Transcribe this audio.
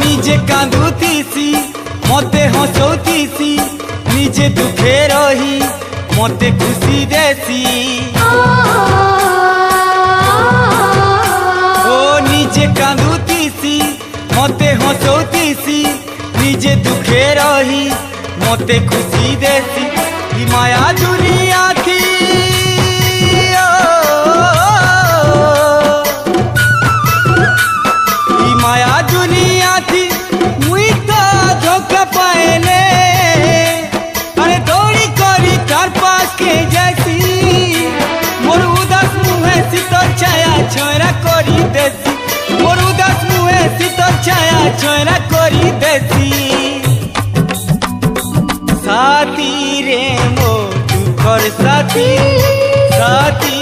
নিজে কাঁদুথিসি মতে হসৌথিসি নিজে দুঃখে রহি মতে খুশি দেসি ও নিজে কাঁদুথিসি মতে হসৌথিসি নিজে দুঃখে রহি মতে খুশি দেসি ই মায়া দুনিয়া থি ই মায়া দুনিয়া থি মুই তো ধোকা পাইলে अरे दौड़ी करी तार पास के जैसी मोर उदास मुहे शीतल छाया छोरा करी देसी मोर उदास मुहे शीतल छाया छोरा करी देसी साथी रे मो दुखर साथी साथी